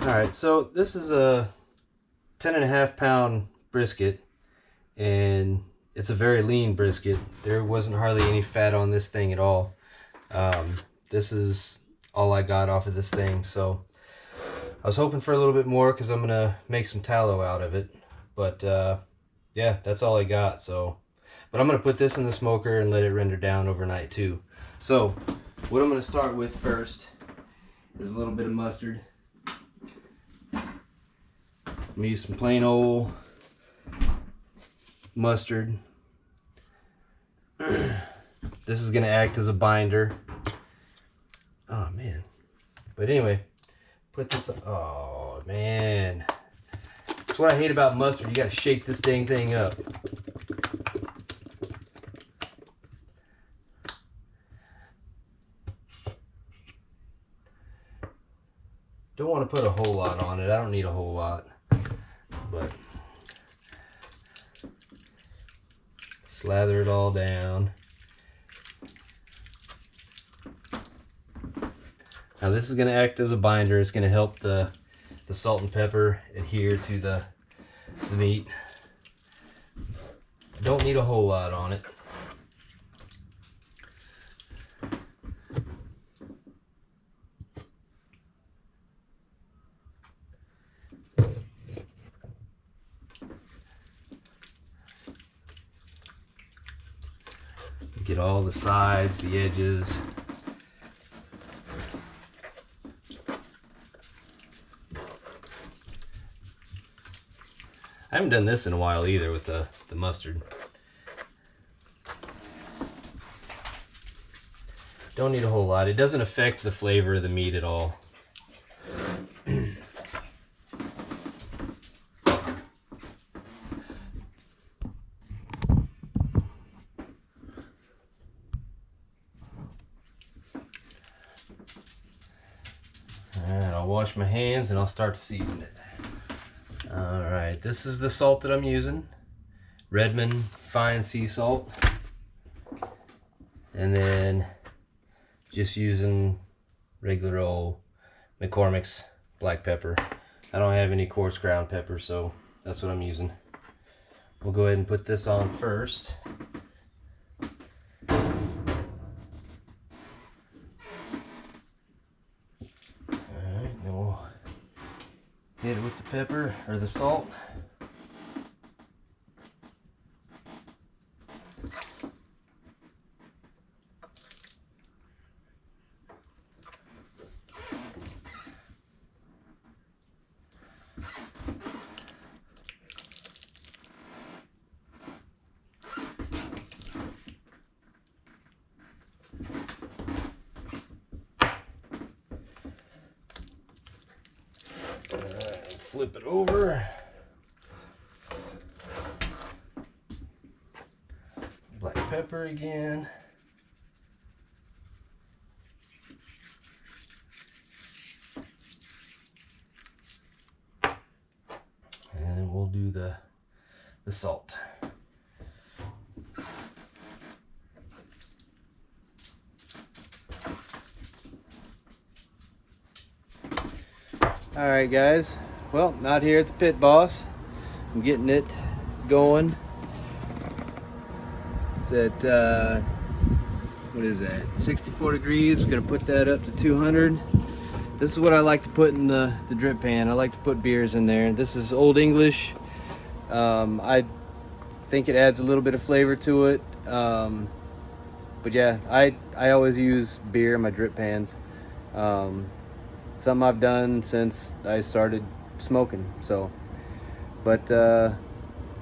Alright, so this is a 10.5 pound brisket, and it's a very lean brisket. There wasn't hardly any fat on this thing at all. This is all I got off of this thing, so I was hoping for a little bit more because I'm gonna make some tallow out of it. But yeah, that's all I got. So, but I'm gonna put this in the smoker and let it render down overnight too. So what I'm gonna start with first is a little bit of mustard. I'm gonna use some plain old mustard. This is gonna act as a binder. Oh man. But anyway, put this up. Oh man. That's what I hate about mustard. You gotta shake this dang thing up. Don't want to put a whole lot on it. I don't need a whole lot. But slather it all down. Now this is going to act as a binder. It's going to help the salt and pepper adhere to the meat. Don't need a whole lot on it. Get all the sides, the edges. I haven't done this in a while either with the mustard. Don't need a whole lot. It doesn't affect the flavor of the meat at all. I'll wash my hands and I'll start to season it. Alright, this is the salt that I'm using. Redmond fine sea salt. And then just using regular old McCormick's black pepper. I don't have any coarse ground pepper, so that's what I'm using. We'll go ahead and put this on first. Hit it with the pepper or the salt. Flip it over. Black pepper again. And we'll do the salt. All right, guys. Well, not here at the pit boss. I'm getting it going. It's at, what is that, 64 degrees. We're gonna put that up to 200. This is what I like to put in the drip pan. I like to put beers in there. This is Old English. I think it adds a little bit of flavor to it. But yeah, I always use beer in my drip pans. Something I've done since I started smoking. So, but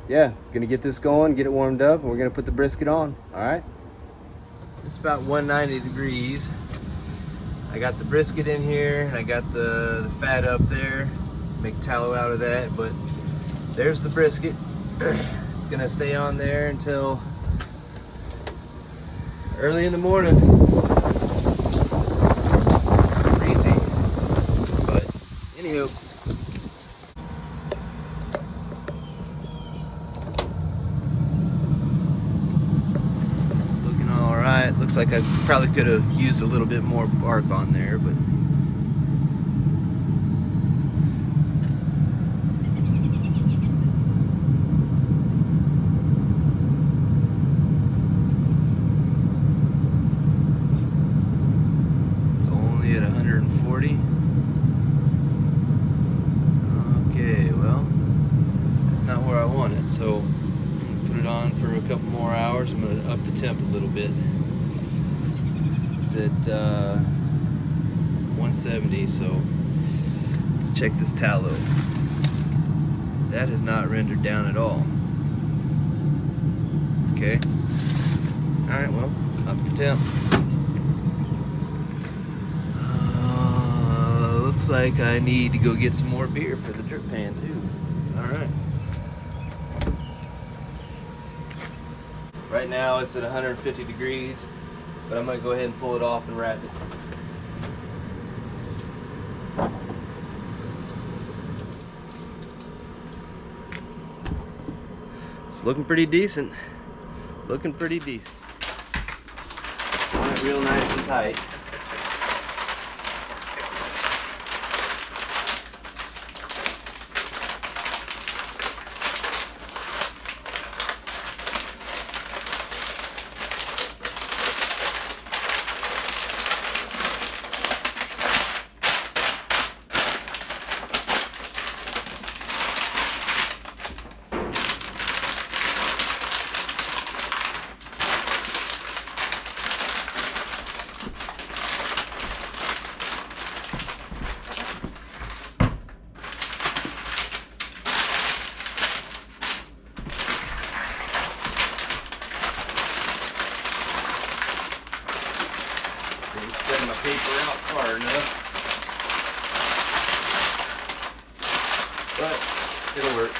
yeah, gonna get this going, get it warmed up, and we're gonna put the brisket on. All right, it's about 190 degrees. I got the brisket in here, and I got the fat up there. Make tallow out of that, but there's the brisket. It's gonna stay on there until early in the morning. Crazy, but anywho. Looks like I probably could have used a little bit more bark on there, but temp a little bit. It's at 170, so let's check this tallow. That has not rendered down at all. Okay. Alright, well, up the temp. Looks like I need to go get some more beer for the drip pan too. Alright. Right now it's at 150 degrees, but I'm going to go ahead and pull it off and wrap it. It's looking pretty decent. Looking pretty decent. On it real nice and tight. Spread my paper out far enough, but it'll work.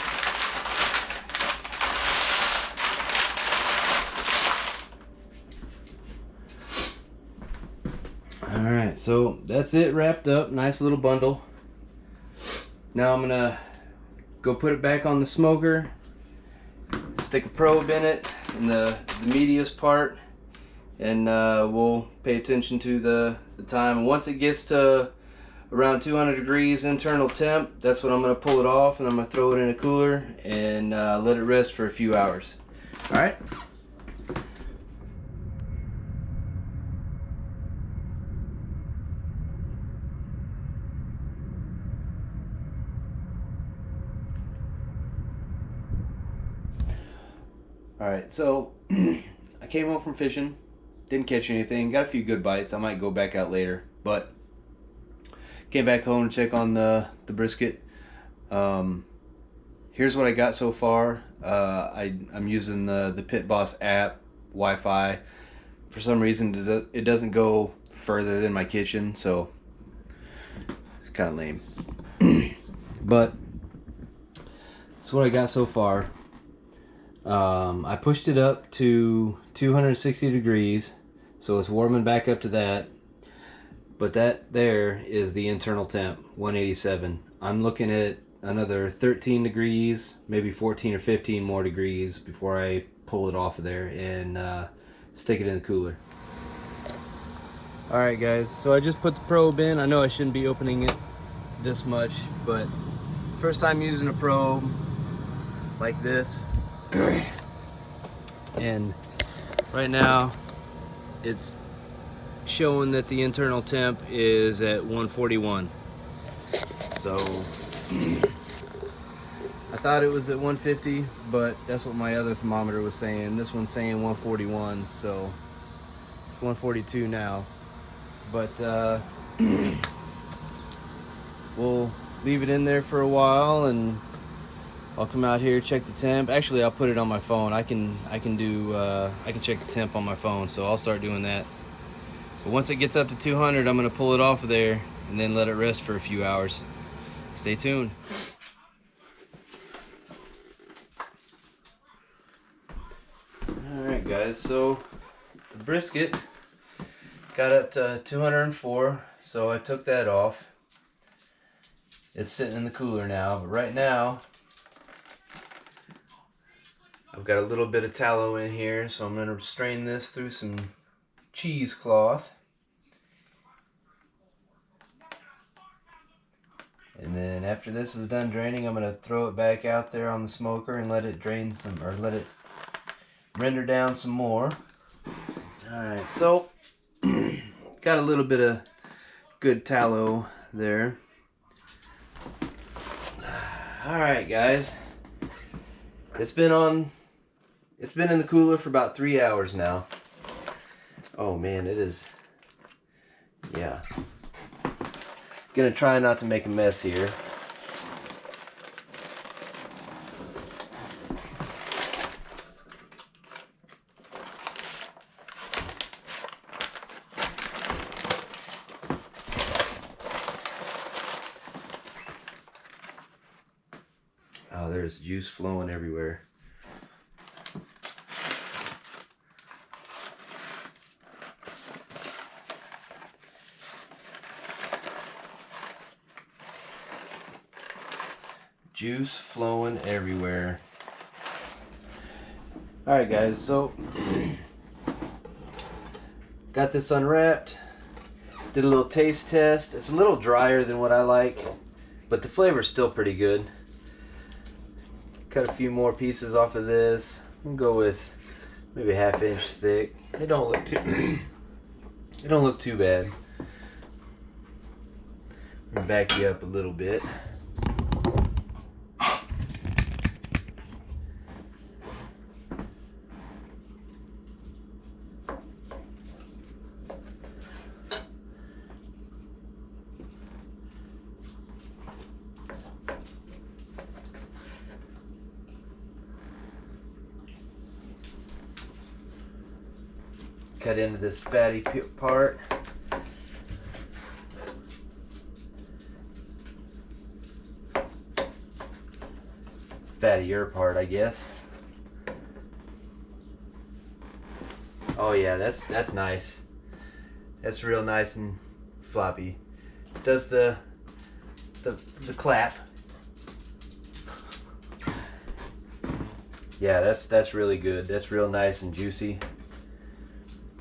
Alright, so that's it wrapped up. Nice little bundle. Now I'm gonna go put it back on the smoker, stick a probe in it, in the meatiest part, and we'll pay attention to the time. And once it gets to around 200 degrees internal temp, that's when I'm going to pull it off, and I'm going to throw it in a cooler and let it rest for a few hours. Alright? Alright, so I came home from fishing. Didn't catch anything. Got a few good bites. I might go back out later, but came back home to check on the brisket. Here's what I got so far. I'm using the Pit Boss app Wi-Fi. For some reason, it doesn't go further than my kitchen, so it's kind of lame. But that's what I got so far. I pushed it up to 260 degrees, so it's warming back up to that. But that there is the internal temp, 187. I'm looking at another 13 degrees, maybe 14 or 15 more degrees before I pull it off of there and stick it in the cooler. Alright guys, so I just put the probe in. I know I shouldn't be opening it this much, but first time using a probe like this. And right now it's showing that the internal temp is at 141. So I thought it was at 150, but that's what my other thermometer was saying. This one's saying 141, so it's 142 now. But we'll leave it in there for a while, and I'll come out here, check the temp. Actually, I'll put it on my phone. I can check the temp on my phone, so I'll start doing that. But once it gets up to 200, I'm gonna pull it off of there and then let it rest for a few hours. Stay tuned. All right, guys. So the brisket got up to 204, so I took that off. It's sitting in the cooler now, but right now I've got a little bit of tallow in here, so I'm going to strain this through some cheesecloth. And then after this is done draining, I'm going to throw it back out there on the smoker and let it drain some, or let it render down some more. Alright, so got a little bit of good tallow there. Alright guys, it's been in the cooler for about 3 hours now. Oh man, it is. Yeah. Gonna try not to make a mess here. Oh, there's juice flowing everywhere. Juice flowing everywhere. Alright guys, so got this unwrapped. Did a little taste test. It's a little drier than what I like, but the flavor's still pretty good. Cut a few more pieces off of this. We'll go with maybe a ½ inch thick. It don't look too it don't look too bad. I'm gonna back you up a little bit. Cut into this fatty part. Fattier part, I guess. Oh yeah, that's nice. That's real nice and floppy. Does the clap. Yeah, that's really good. That's real nice and juicy.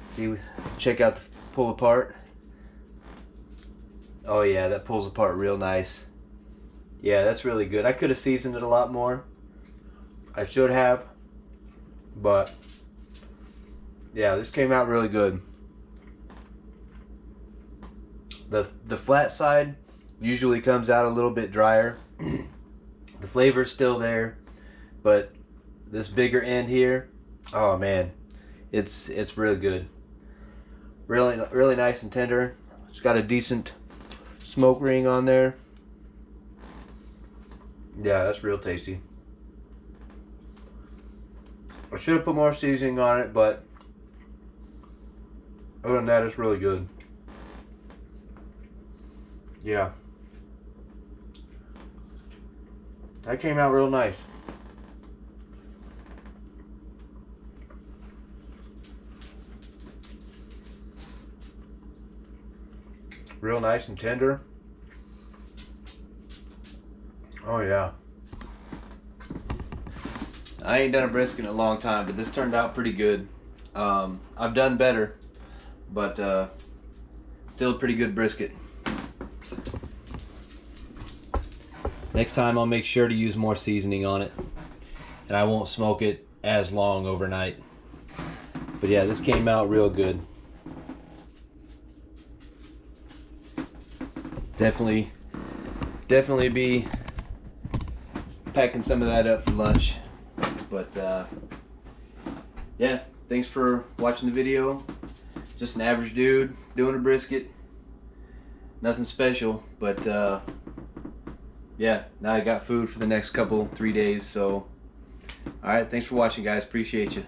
See, check out the pull apart. Oh yeah, that pulls apart real nice. Yeah, that's really good. I could have seasoned it a lot more. I should have, but yeah, this came out really good. The flat side usually comes out a little bit drier. The flavor's still there, but this bigger end here, oh man, it's really good. Really nice and tender. It's got a decent smoke ring on there. Yeah, that's real tasty. I should have put more seasoning on it, but other than that, it's really good. Yeah. That came out real nice. Real nice and tender. Oh yeah. I ain't done a brisket in a long time, but this turned out pretty good. I've done better, but still a pretty good brisket. Next time I'll make sure to use more seasoning on it, and I won't smoke it as long overnight. But yeah, this came out real good. Definitely be packing some of that up for lunch. But yeah, thanks for watching the video. Just an average dude doing a brisket. Nothing special, but yeah, now I got food for the next 3 days. So alright, thanks for watching guys, appreciate you.